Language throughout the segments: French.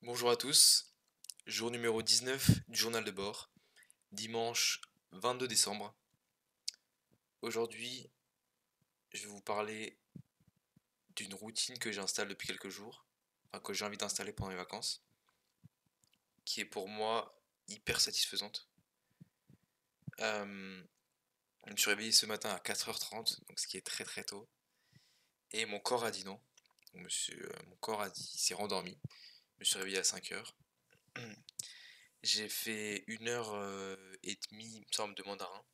Bonjour à tous, jour numéro 19 du journal de bord, dimanche 22 décembre. Aujourd'hui, je vais vous parler d'une routine que j'installe depuis quelques jours, enfin que j'ai envie d'installer pendant les vacances, qui est pour moi hyper satisfaisante. Euh, je me suis réveillé ce matin à 4h30, donc ce qui est très très tôt, et mon corps a dit non. Mon corps a dit, il s'est rendormi. Je me suis réveillé à 5h. J'ai fait 1h30, il me semble, de mandarin.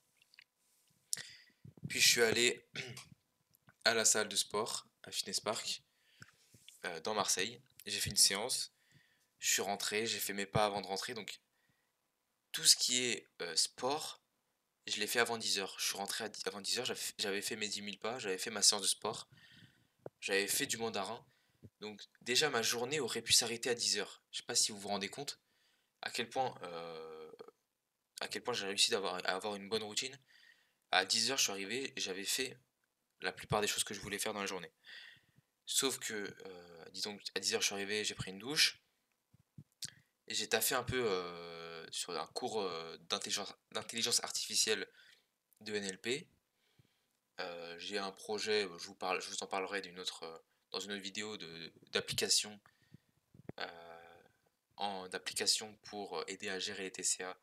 Puis je suis allé à la salle de sport, à Fitness Park, dans Marseille. J'ai fait une séance, je suis rentré, j'ai fait mes pas avant de rentrer. Donc tout ce qui est sport, je l'ai fait avant 10h. Je suis rentré avant 10h, j'avais fait mes 10 000 pas, j'avais fait ma séance de sport, j'avais fait du mandarin. Donc déjà ma journée aurait pu s'arrêter à 10h. Je sais pas si vous vous rendez compte à quel point, j'ai réussi à avoir une bonne routine. À 10h, je suis arrivé, j'avais fait la plupart des choses que je voulais faire dans la journée. Sauf que, disons à 10h, je suis arrivé, j'ai pris une douche. Et j'ai taffé un peu sur un cours d'intelligence artificielle de NLP. J'ai un projet, je vous en parlerai dans une autre vidéo d'application d'application pour aider à gérer les TCA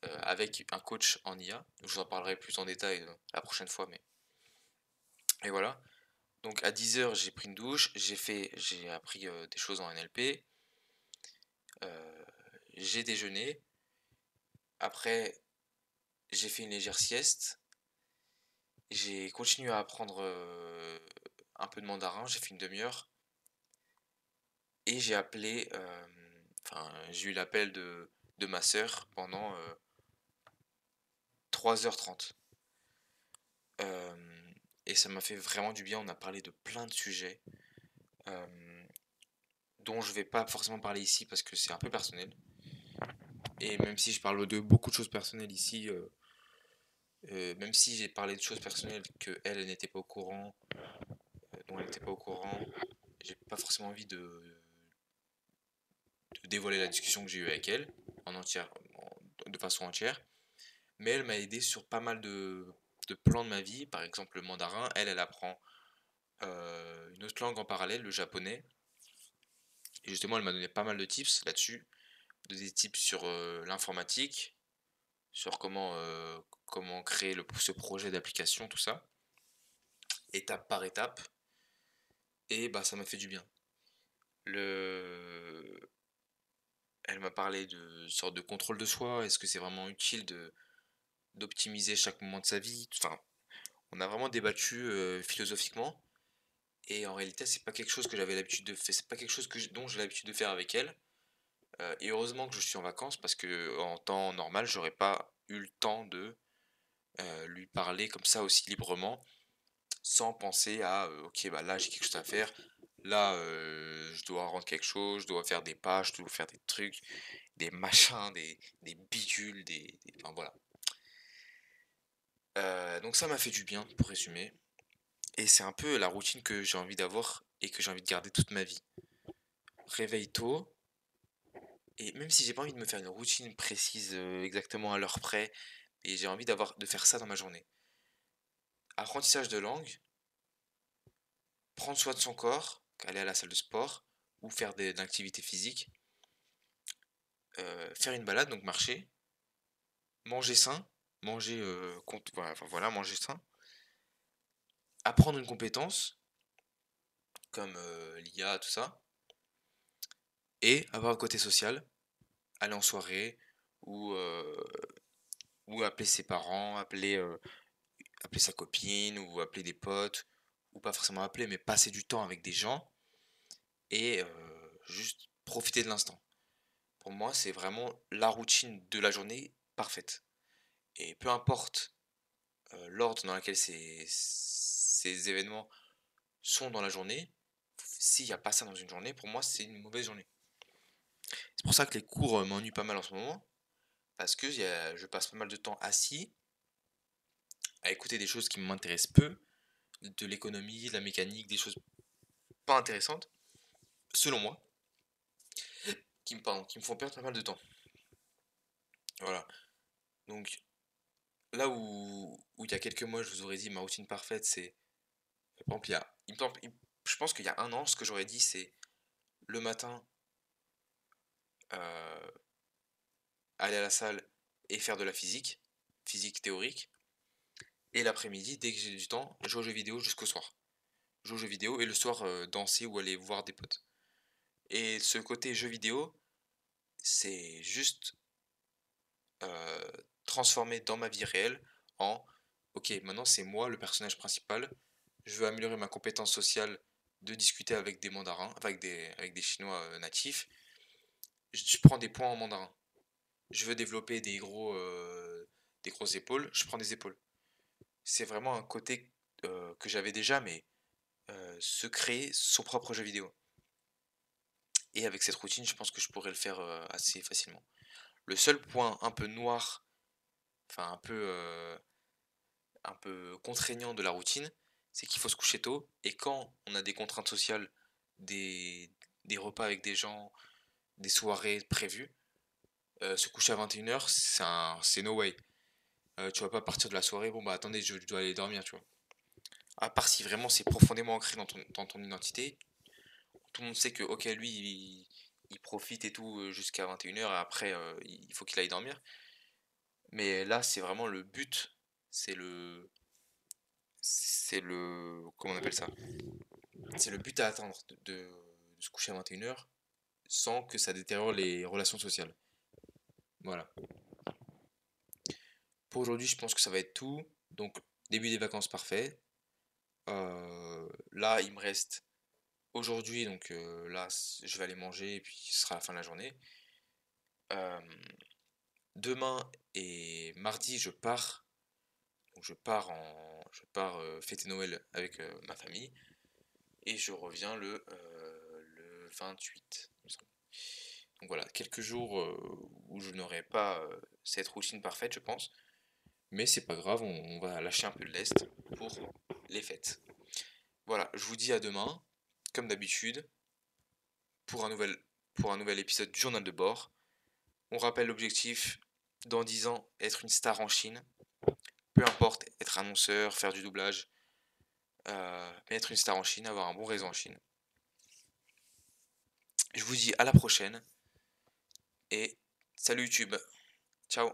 avec un coach en IA. Je vous en parlerai plus en détail la prochaine fois. Et voilà. Donc à 10h, j'ai pris une douche, j'ai appris des choses en NLP, euh, j'ai déjeuné. Après, j'ai fait une légère sieste. J'ai continué à apprendre un peu de mandarin, j'ai fait une demi-heure. Et j'ai eu l'appel de ma sœur pendant 3h30. Euh, et ça m'a fait vraiment du bien, on a parlé de plein de sujets euh, dont je vais pas forcément parler ici parce que c'est un peu personnel. Et même si je parle de beaucoup de choses personnelles ici, même si j'ai parlé de choses personnelles que elle n'était pas au courant, dont elle n'était pas au courant, j'ai pas forcément envie de dévoiler la discussion que j'ai eue avec elle en entière, de façon entière. Mais elle m'a aidé sur pas mal de plans de ma vie. Par exemple, le mandarin, elle apprend une autre langue en parallèle, le japonais. Et justement, elle m'a donné pas mal de tips là-dessus. Des tips sur l'informatique, sur comment créer ce projet d'application, tout ça, étape par étape. Et bah, ça m'a fait du bien. Le... Elle m'a parlé de sorte de contrôle de soi. Est-ce que c'est vraiment utile d'optimiser chaque moment de sa vie? Enfin, on a vraiment débattu philosophiquement. Et en réalité, c'est pas quelque chose que j'avais l'habitude de faire. C'est pas quelque chose dont j'ai l'habitude de faire avec elle. Et heureusement que je suis en vacances parce que en temps normal, j'aurais pas eu le temps de lui parler comme ça aussi librement, sans penser à ok, bah là j'ai quelque chose à faire. Là, je dois rendre quelque chose, je dois faire des pages, je dois faire des trucs, des machins, des bidules, enfin voilà. Donc ça m'a fait du bien, pour résumer. Et c'est un peu la routine que j'ai envie d'avoir et que j'ai envie de garder toute ma vie. Réveil tôt, et même si j'ai pas envie de me faire une routine précise exactement à l'heure près, et j'ai envie de faire ça dans ma journée. Apprentissage de langue, prendre soin de son corps, aller à la salle de sport, ou faire de l'activité physique, faire une balade, donc marcher, manger sain, voilà, enfin voilà, manger sain, apprendre une compétence, comme l'IA, tout ça, et avoir un côté social, aller en soirée, ou, euh, ou appeler ses parents, appeler sa copine, ou appeler des potes, ou pas forcément appeler, mais passer du temps avec des gens, et juste profiter de l'instant. Pour moi, c'est vraiment la routine de la journée parfaite. Et peu importe l'ordre dans lequel ces événements sont dans la journée, s'il n'y a pas ça dans une journée, pour moi, c'est une mauvaise journée. C'est pour ça que les cours m'ennuient pas mal en ce moment, parce que je passe pas mal de temps assis à écouter des choses qui m'intéressent peu, de l'économie, de la mécanique, des choses pas intéressantes, selon moi. qui me font perdre pas mal de temps. Voilà. Donc là où il y a quelques mois, je vous aurais dit ma routine parfaite, c'est par exemple, il me semble- il- je pense qu'il y a un an, ce que j'aurais dit, c'est le matin, euh, aller à la salle et faire de la physique, physique théorique, et l'après-midi, dès que j'ai du temps, jouer aux jeux vidéo jusqu'au soir. Jouer aux jeux vidéo et le soir, danser ou aller voir des potes. Et ce côté jeux vidéo, c'est juste euh, transformé dans ma vie réelle en ok, maintenant c'est moi le personnage principal, je veux améliorer ma compétence sociale de discuter avec des mandarins, enfin avec des Chinois natifs, je prends des points en mandarin. Je veux développer des grosses épaules, je prends des épaules. C'est vraiment un côté que j'avais déjà, mais se créer son propre jeu vidéo. Et avec cette routine, je pense que je pourrais le faire assez facilement. Le seul point un peu noir, enfin un peu contraignant de la routine, c'est qu'il faut se coucher tôt. Et quand on a des contraintes sociales, des, des repas avec des gens, des soirées prévues, se coucher à 21h, c'est no way. Tu vas pas partir de la soirée, bon bah attendez, je dois aller dormir, tu vois. À part si vraiment c'est profondément ancré dans ton identité, tout le monde sait que, ok, lui, il profite et tout jusqu'à 21h et après, il faut qu'il aille dormir. Mais là, c'est vraiment le but, c'est le, comment on appelle ça? C'est le but à atteindre de se coucher à 21h sans que ça détériore les relations sociales. Voilà. Pour aujourd'hui, je pense que ça va être tout. Donc, début des vacances parfait. Là, il me reste aujourd'hui, donc là, je vais aller manger et puis ce sera la fin de la journée. Euh, Demain et mardi, je pars. Donc, je pars fêter Noël avec ma famille et je reviens le 28, il me semble. Donc voilà, quelques jours où je n'aurai pas cette routine parfaite, je pense. Mais c'est pas grave, on va lâcher un peu de lest pour les fêtes. Voilà, je vous dis à demain, comme d'habitude, pour pour un nouvel épisode du journal de bord. On rappelle l'objectif, dans 10 ans, être une star en Chine. Peu importe, être annonceur, faire du doublage, mais être une star en Chine, avoir un bon réseau en Chine. Je vous dis à la prochaine et salut YouTube. Ciao.